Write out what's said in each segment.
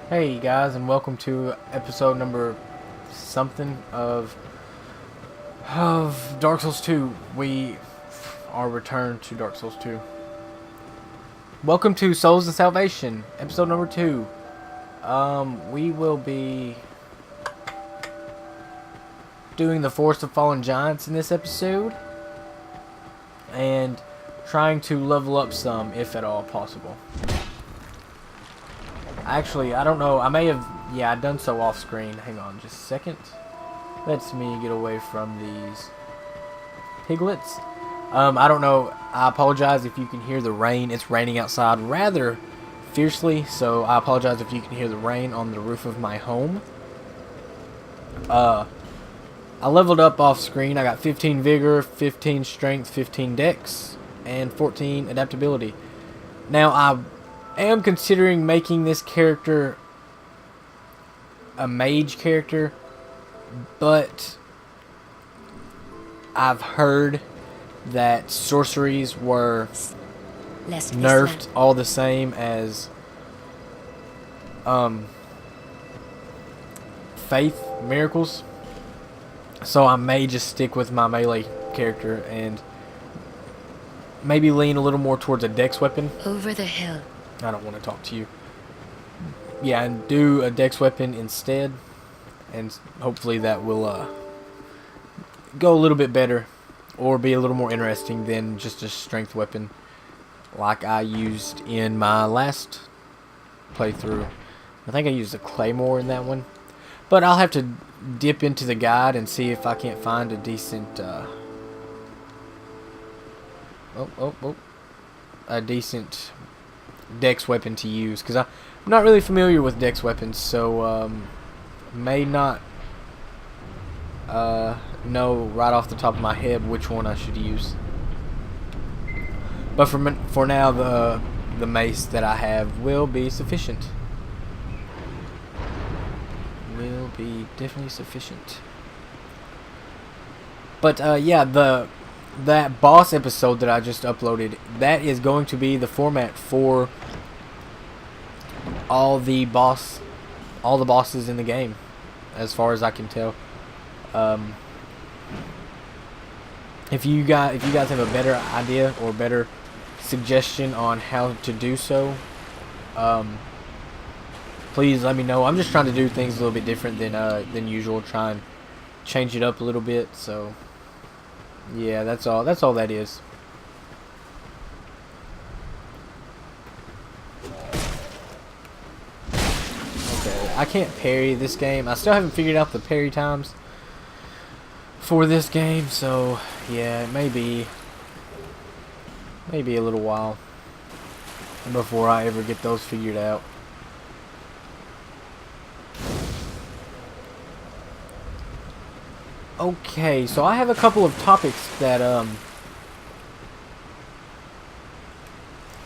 Hey guys, and welcome to episode number something of Dark Souls 2. We are returned to Dark Souls 2. Welcome to Souls and Salvation, episode number 2. We will be doing the Forest of Fallen Giants in this episode and trying to level up some, if at all possible. Actually, I don't know. I may have... Yeah, I've done so off screen. Hang on just a second. Let's me get away from these piglets. I don't know. I apologize if you can hear the rain. It's raining outside rather fiercely, so I apologize if you can hear the rain on the roof of my home. I leveled up off screen. I got 15 vigor, 15 strength, 15 dex, and 14 adaptability. Now, I am considering making this character a mage character, but I've heard that sorceries were nerfed all the same as faith miracles, so I may just stick with my melee character and maybe lean a little more towards a dex weapon. Over the hill. I don't want to talk to you. Yeah, and do a dex weapon instead, and hopefully that will go a little bit better, or be a little more interesting than just a strength weapon like I used in my last playthrough. I think I used a claymore in that one, but I'll have to dip into the guide and see if I can't find a decent a decent dex weapon to use, because I'm not really familiar with dex weapons, so may not know right off the top of my head which one I should use. But for now, the mace that I have will be sufficient. Will be definitely sufficient. But yeah, that boss episode that I just uploaded, that is going to be the format for all the bosses in the game, as far as I can tell. If you guys have a better idea or better suggestion on how to do so, please let me know. I'm just trying to do things a little bit different than usual, try and change it up a little bit. So yeah, that's all that is. Okay, I can't parry this game. I still haven't figured out the parry times for this game, so yeah, it may be a little while before I ever get those figured out. Okay, so I have a couple of topics that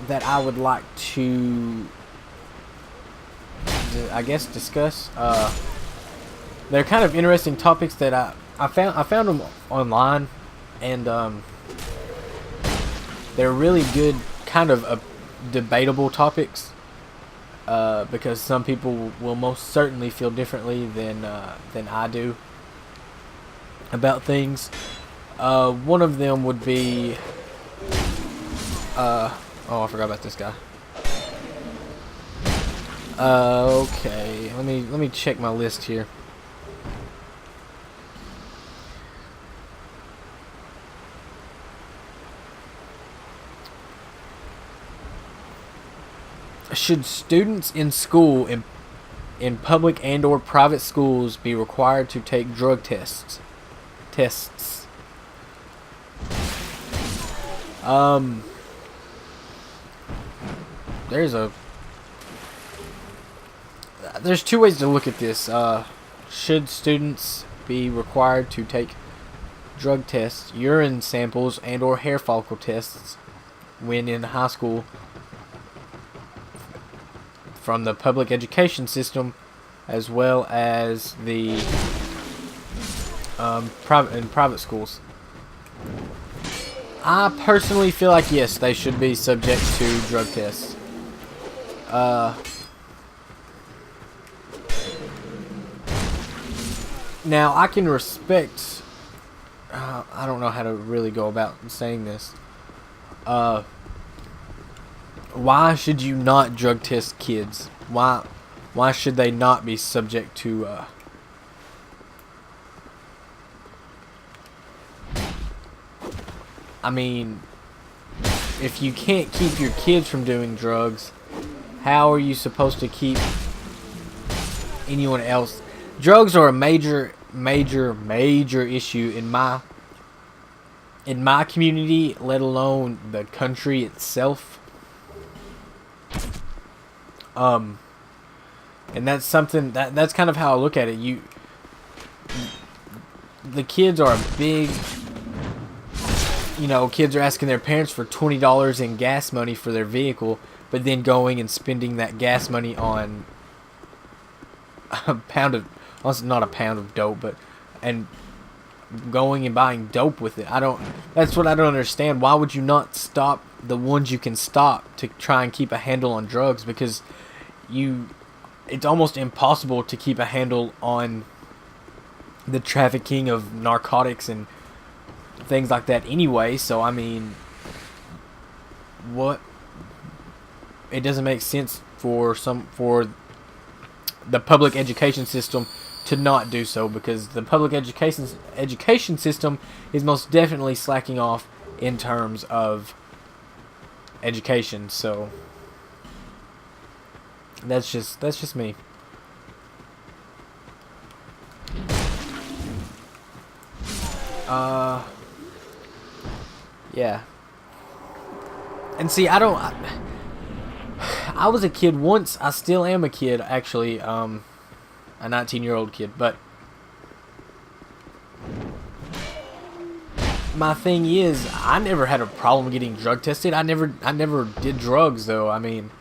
that I would like to, I guess, discuss. They're kind of interesting topics that I found them online, and they're really good, kind of debatable topics, because some people will most certainly feel differently than I do about things. One of them would be oh, I forgot about this guy. Okay, let me check my list here. Should students in school in public and or private schools be required to take drug tests? There's two ways to look at this. Should students be required to take drug tests, urine samples, and or hair follicle tests when in high school from the public education system, as well as the private schools? I personally feel like yes, they should be subject to drug tests. Now, I can respect... I don't know how to really go about saying this. Why should you not drug test kids? Why should they not be subject to... I mean, if you can't keep your kids from doing drugs, how are you supposed to keep anyone else? Drugs are a major issue in my community, let alone the country itself. And that's something that's kind of how I look at it. The kids are a big, kids are asking their parents for $20 in gas money for their vehicle, but then going and spending that gas money on a pound of, well, it's not a pound of dope, and going and buying dope with it. That's what I don't understand. Why would you not stop the ones you can stop to try and keep a handle on drugs? Because it's almost impossible to keep a handle on the trafficking of narcotics and things like that anyway. So I mean, it doesn't make sense for the public education system to not do so, because the public education system is most definitely slacking off in terms of education. So that's just me. Yeah. And see, I was a kid once. I still am a kid, actually. A 19-year-old kid, but my thing is, I never had a problem getting drug tested. I never did drugs, though. I mean,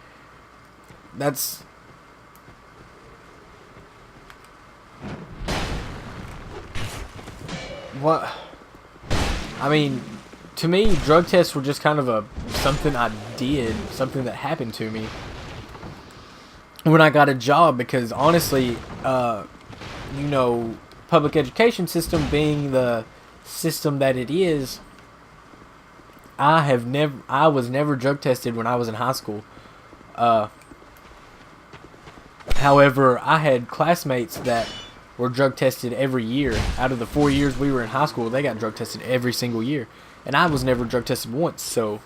that's... What? I mean, to me, drug tests were just kind of something I did, something that happened to me when I got a job, because honestly, public education system being the system that it is, I was never drug tested when I was in high school. However, I had classmates that were drug tested every year. Out of the 4 years we were in high school, they got drug tested every single year, and I was never drug tested once. So,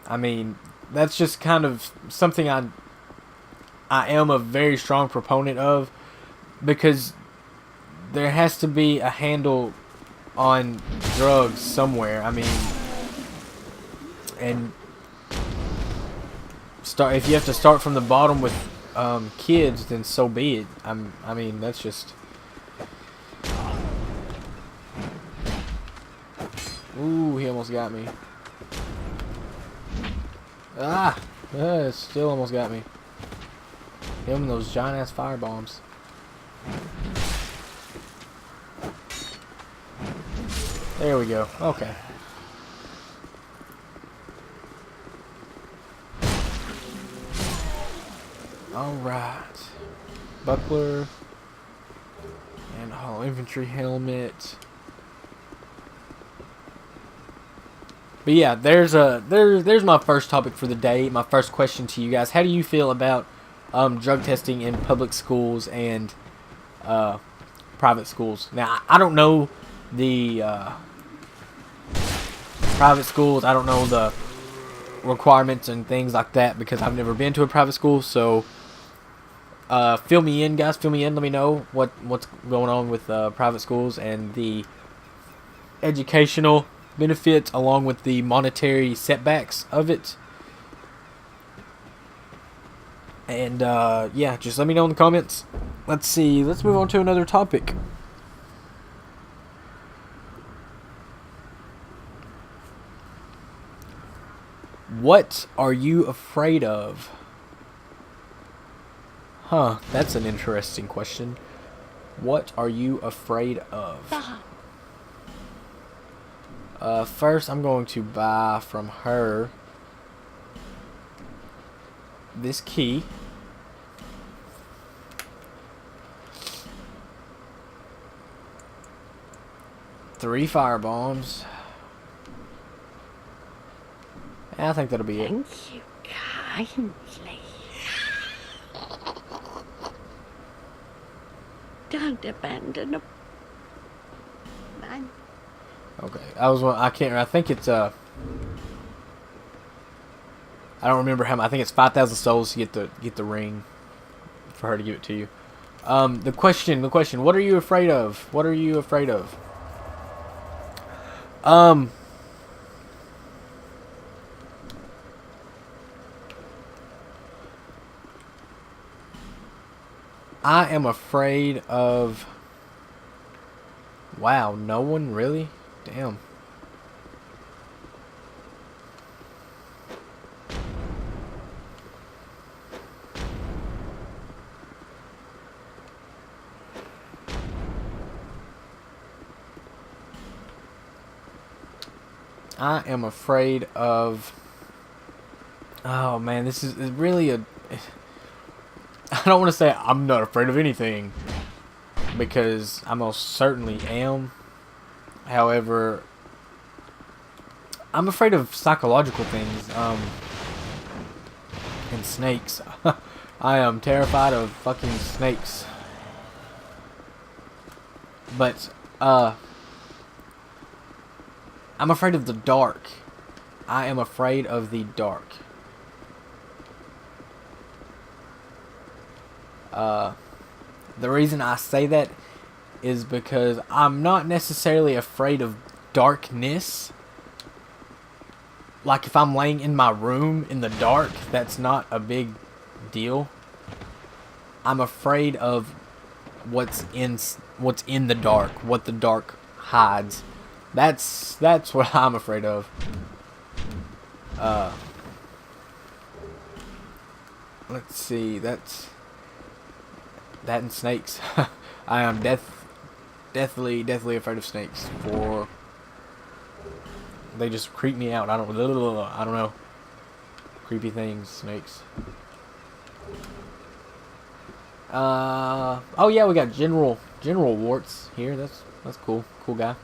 I mean, that's just kind of something I am a very strong proponent of, because there has to be a handle on drugs somewhere. I mean, and if you have to start from the bottom with kids, then so be it. I mean, that's just... Ooh, he almost got me. It still almost got me. Him and those giant ass fire bombs. There we go. Okay. Alright. Buckler. And infantry helmet. But yeah, there's my first topic for the day. My first question to you guys: how do you feel about drug testing in public schools and private schools? Now, I don't know the private schools. I don't know the requirements and things like that, because I've never been to a private school. So fill me in, guys. Fill me in. Let me know what's going on with private schools and the educational benefits along with the monetary setbacks of it. And yeah, just let me know in the comments. Let's see. Let's move on to another topic. What are you afraid of? Huh, that's an interesting question. What are you afraid of? First, I'm going to buy from her this key. 3 fire bombs. I think that'll be it. Thank you kindly. Don't abandon a man. Okay, I can't. I think it's I don't remember how. I think it's 5,000 souls to get the ring for her to give it to you. The question. What are you afraid of? What are you afraid of? I am afraid of. Wow, no one really? Damn. I am afraid of. Oh man, this is really a. I don't want to say I'm not afraid of anything, because I most certainly am. However, I'm afraid of psychological things, and snakes. I am terrified of fucking snakes. But, I'm afraid of the dark. I am afraid of the dark. The reason I say that is because I'm not necessarily afraid of darkness. Like if I'm laying in my room in the dark, that's not a big deal. I'm afraid of what's in the dark, what the dark hides. That's what I'm afraid of. Let's see, that and snakes. I am deathly afraid of snakes. They just creep me out. I don't know. Creepy things, snakes. Oh yeah, we got General Warts here. That's cool. Cool guy.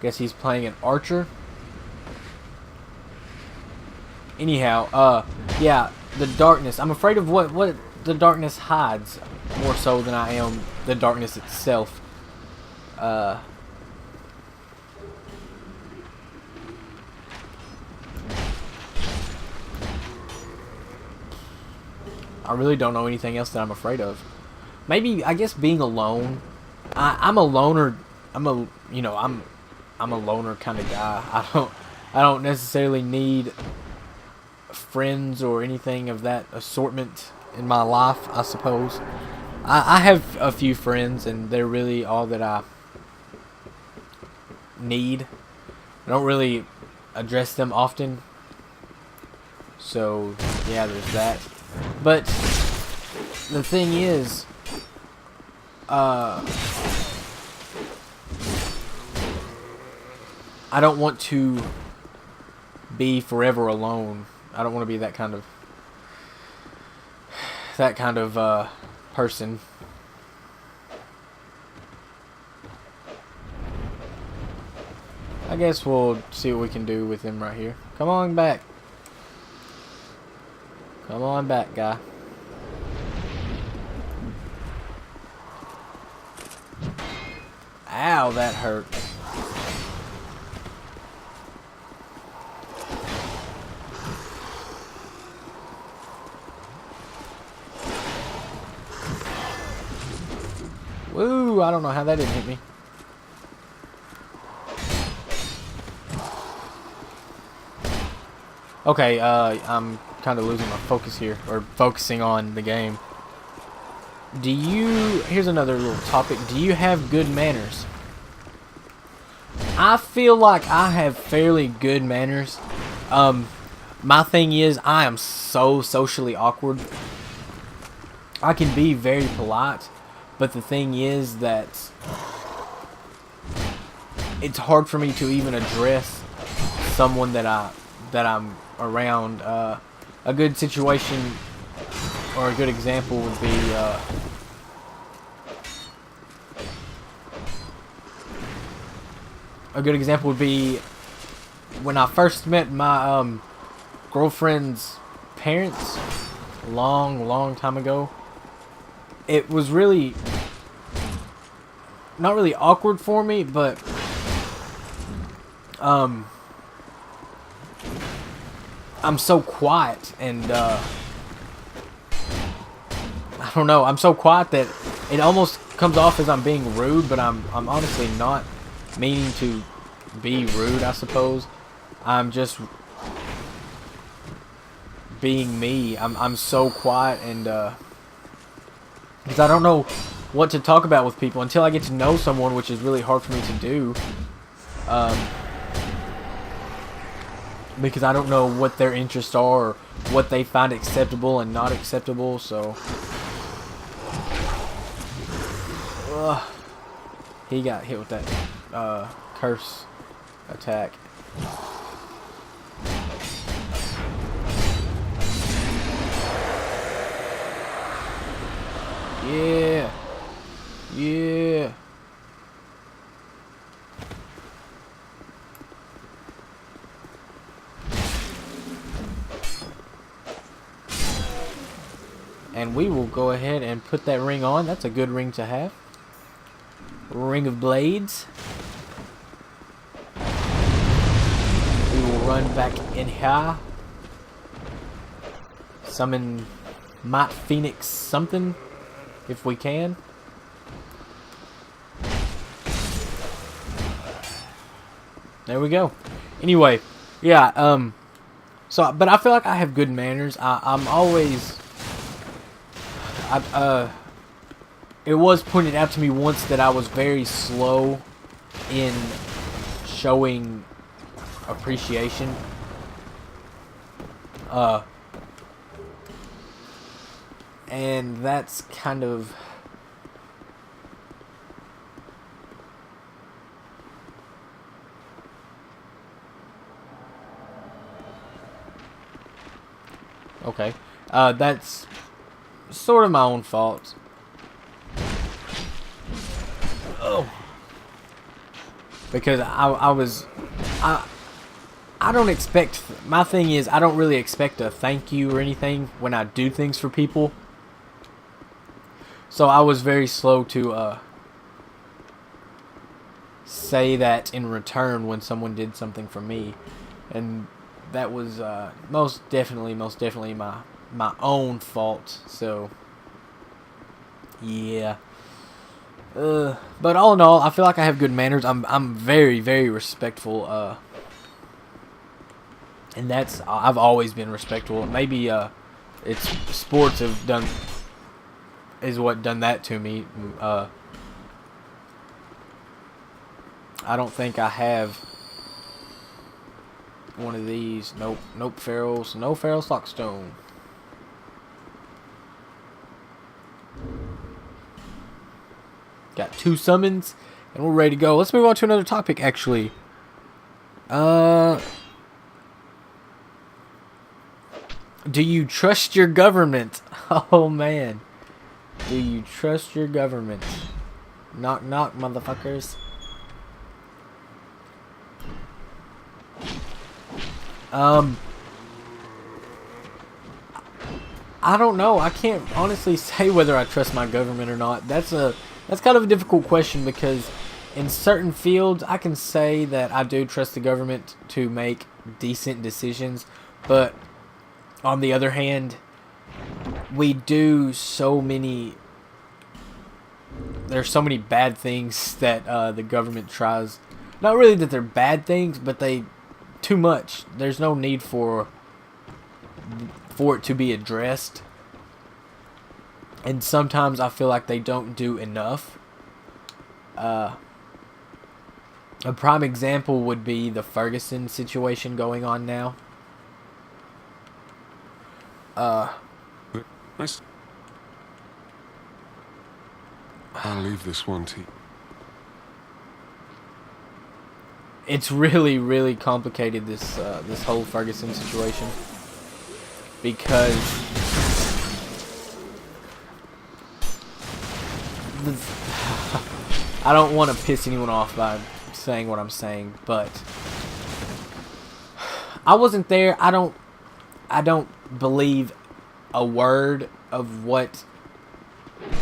Guess he's playing an archer. Anyhow, yeah, the darkness. I'm afraid of what the darkness hides more so than I am the darkness itself. I really don't know anything else that I'm afraid of. Maybe, I guess, being alone. I'm a loner. I'm a loner kind of guy. I don't necessarily need friends or anything of that assortment in my life, I suppose. I have a few friends, and they're really all that I need. I don't really address them often. So, yeah, there's that. But the thing is, I don't want to be forever alone. I don't want to be that kind of person. I guess we'll see what we can do with him right here. Come on back. Come on back, guy. Ow, that hurt. Woo, I don't know how that didn't hit me. Okay, I'm kind of losing my focus here, or focusing on the game. Here's another little topic. Do you have good manners? I feel like I have fairly good manners. My thing is, I am so socially awkward. I can be very polite, but the thing is that it's hard for me to even address someone that I'm around. A good situation or a good example would be when I first met my girlfriend's parents, long time ago. It was really not really awkward for me, but I'm so quiet, and I don't know, I'm so quiet that it almost comes off as I'm being rude, but I'm honestly not meaning to be rude, I suppose. I'm just being me. I'm so quiet, and because I don't know what to talk about with people until I get to know someone, which is really hard for me to do. Because I don't know what their interests are, or what they find acceptable and not acceptable, so... he got hit with that curse attack. Yeah. Yeah. And we will go ahead and put that ring on. That's a good ring to have. Ring of Blades. We will run back in here. Summon Might Phoenix something, if we can. There we go. Anyway, yeah, so, but I feel like I have good manners. I'm always... it was pointed out to me once that I was very slow in showing appreciation. And that's kind of... Okay. That's sort of my own fault. Oh. Because I don't expect... My thing is, I don't really expect a thank you or anything when I do things for people. So I was very slow to say that in return when someone did something for me. And that was most definitely my own fault. So yeah. But all in all, I feel like I have good manners. I'm very, very respectful. And that's... I've always been respectful. Maybe it's sports have done... is what done that to me. I don't think I have one of these. Nope. Nope, Pharaohs. No Pharaoh Stockstone. Got 2 summons, and we're ready to go. Let's move on to another topic, actually. Do you trust your government? Oh, man. Do you trust your government? Knock, knock, motherfuckers. I don't know. I can't honestly say whether I trust my government or not. That's kind of a difficult question, because in certain fields I can say that I do trust the government to make decent decisions, but on the other hand, we do so many... There's so many bad things that the government tries... Not really that they're bad things, but they... Too much. There's no need for it to be addressed. And sometimes I feel like they don't do enough. A prime example would be the Ferguson situation going on now. Nice. I'll leave this one to you. It's really, really complicated, this this whole Ferguson situation, because I don't want to piss anyone off by saying what I'm saying, but I wasn't there. I don't believe a word of what.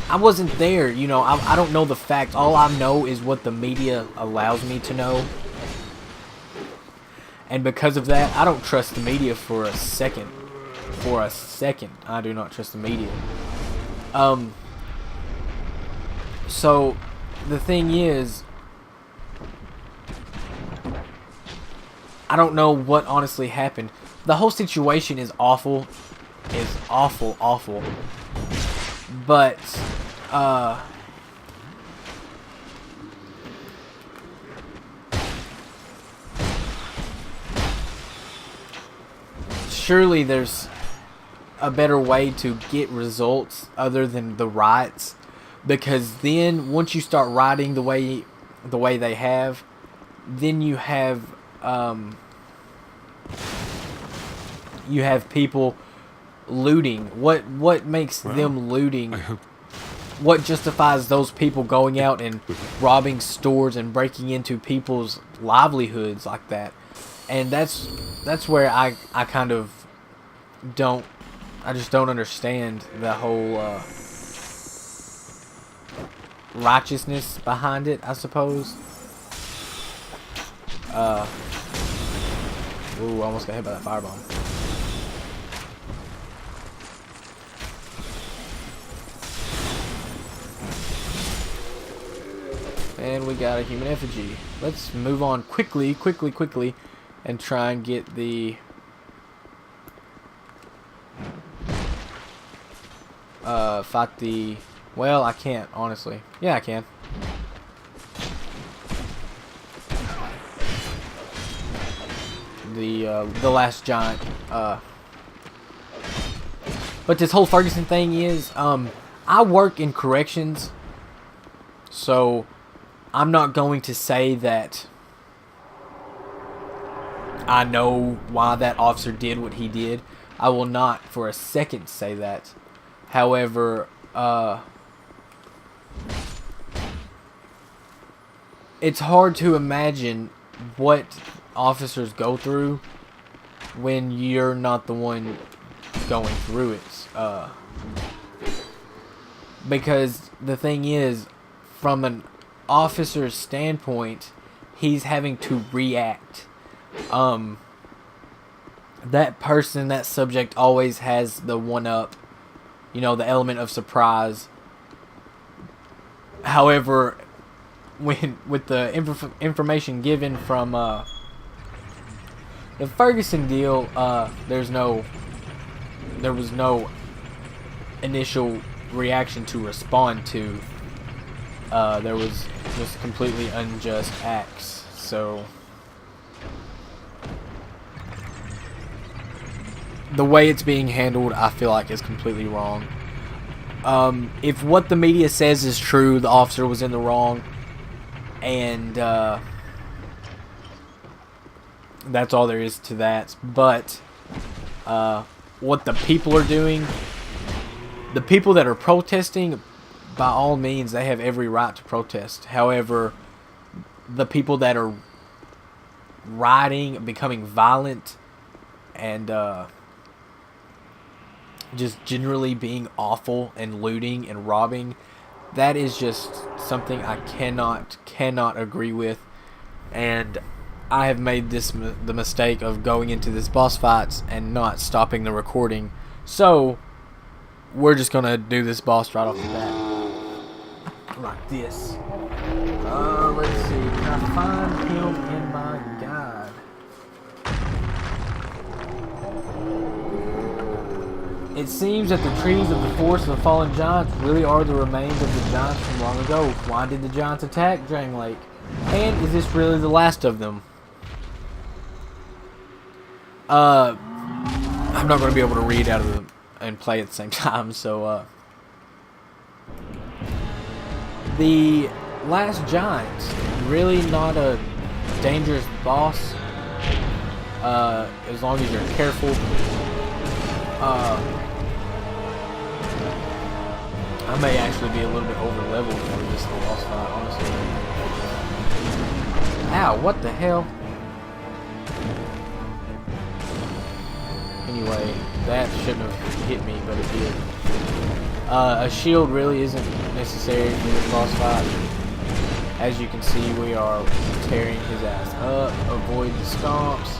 I wasn't there, you know. I don't know the facts. All I know is what the media allows me to know. And because of that, I don't trust the media for a second. For a second, I do not trust the media. So, the thing is, I don't know what honestly happened. The whole situation is awful. Is awful, awful. But, surely there's a better way to get results other than the riots, because then once you start rioting the way they have, then you have people looting. What makes them looting? What justifies those people going out and robbing stores and breaking into people's livelihoods like that? And that's where I kind of don't. I just don't understand the whole righteousness behind it, I suppose. Ooh, I almost got hit by that firebomb. And we got a human effigy. Let's move on quickly, and try and get the fight the. Well, I can't, honestly. Yeah, I can. The last giant. But this whole Ferguson thing is, I work in corrections, so I'm not going to say that I know why that officer did what he did. I will not for a second say that. However, it's hard to imagine what officers go through when you're not the one going through it. Because the thing is, from an officer's standpoint, he's having to react. That person, that subject always has the one-up, you know, the element of surprise. However, with the information given from the Ferguson deal, there was no initial reaction to respond to. There was just completely unjust acts. So the way it's being handled, I feel like, is completely wrong. If what the media says is true, the officer was in the wrong, and that's all there is to that. But what the people are doing, the people that are protesting, by all means, they have every right to protest. However, the people that are rioting, becoming violent, and just generally being awful and looting and robbing, that is just something I cannot agree with. And I have made the mistake of going into this boss fights and not stopping the recording. So we're just gonna do this boss right off the bat. Like this. Let's see. Can I find him in my guide? It seems that the trees of the forest of the fallen giants really are the remains of the giants from long ago. Why did the giants attack Drang Lake? And is this really the last of them? I'm not going to be able to read out of them and play at the same time, so the last giant, really not a dangerous boss, as long as you're careful. I may actually be a little bit over leveled for this whole boss fight, honestly. Ow, what the hell? Anyway, that shouldn't have hit me, but it did. A shield really isn't necessary for this boss fight. As you can see, we are tearing his ass up. Avoid the stomps.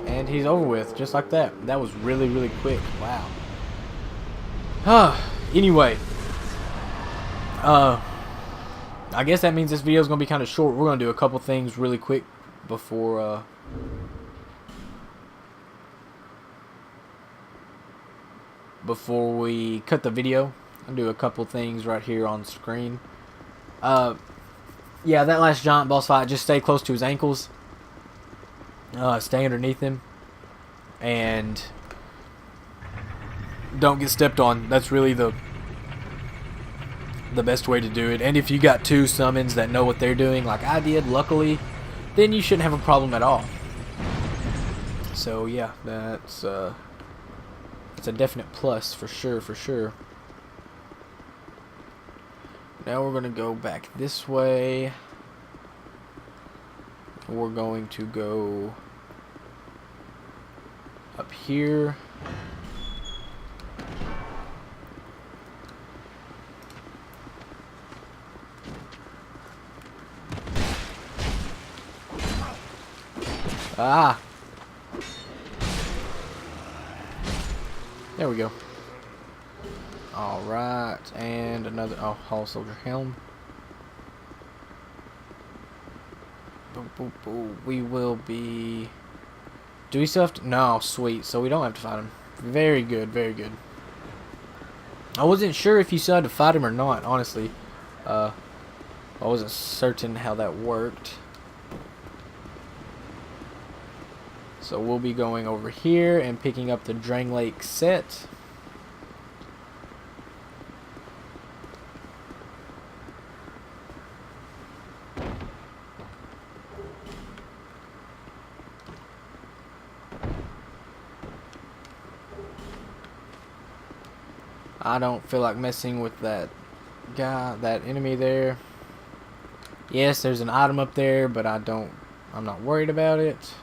And he's over with, just like that. That was really, really quick. Wow. Anyway. I guess that means this video is going to be kind of short. We're going to do a couple things really quick before we cut the video. I'll do a couple things right here on screen. Yeah, that last giant boss fight, just stay close to his ankles. Stay underneath him. And don't get stepped on. That's really the best way to do it. And if you got two summons that know what they're doing, like I did, luckily, then you shouldn't have a problem at all. So yeah, that's it's a definite plus for sure, for sure. Now we're gonna go back this way. We're going to go up here. Ah! There we go. Alright, and another, Hall Soldier Helm. Boom, boom, boom. We will be... Do we still have to... No, sweet. So we don't have to fight him. Very good, very good. I wasn't sure if you still had to fight him or not, honestly. I wasn't certain how that worked. So we'll be going over here and picking up the Drangleic set. I don't feel like messing with that guy, that enemy there. Yes, there's an item up there, but I'm not worried about it.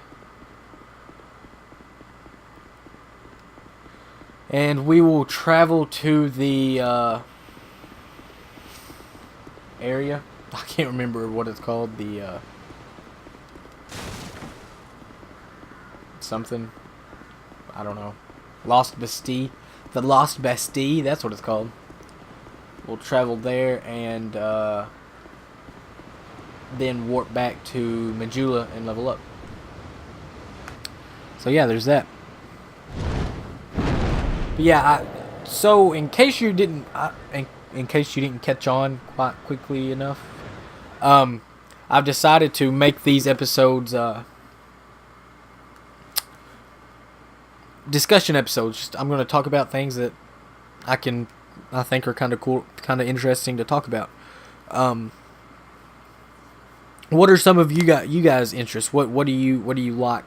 And we will travel to the area. I can't remember what it's called. The something. I don't know. Lost Bastille. The Lost Bastille. That's what it's called. We'll travel there and then warp back to Majula and level up. So yeah, there's that. But yeah, so in case you didn't, in case you didn't catch on quite quickly enough, I've decided to make these episodes discussion episodes. Just, I'm going to talk about things that I think are kind of cool, kind of interesting to talk about. What are some of you guys' interests? What do you like?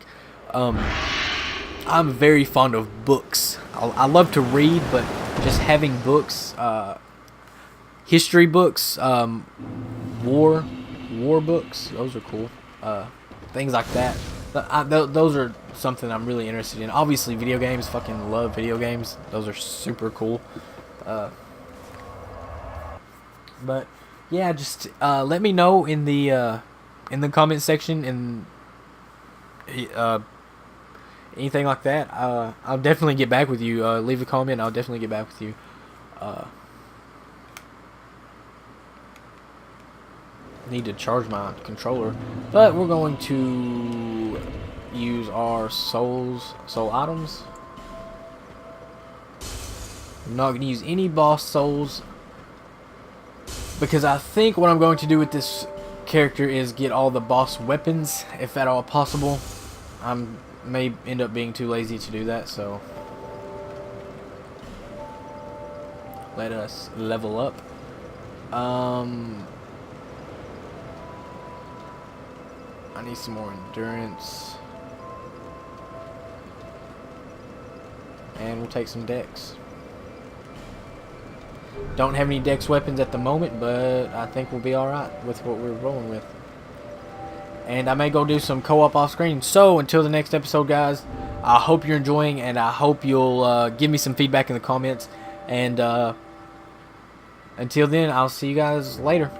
I'm very fond of books. I love to read, but just having books, history books, war books, those are cool. Things like that. Those are something I'm really interested in. Obviously, video games. Fucking love video games. Those are super cool. But yeah, just let me know in the comment section and anything like that. I'll definitely get back with you. Leave a comment. I'll definitely get back with you. Need to charge my controller, but we're going to use our soul items. I'm not going to use any boss souls because I think what I'm going to do with this character is get all the boss weapons, if at all possible. I may end up being too lazy to do that, so let us level up. I need some more endurance. And we'll take some dex. Don't have any dex weapons at the moment, but I think we'll be alright with what we're rolling with. And I may go do some co-op off screen. So until the next episode, guys, I hope you're enjoying, and I hope you'll give me some feedback in the comments. And until then, I'll see you guys later.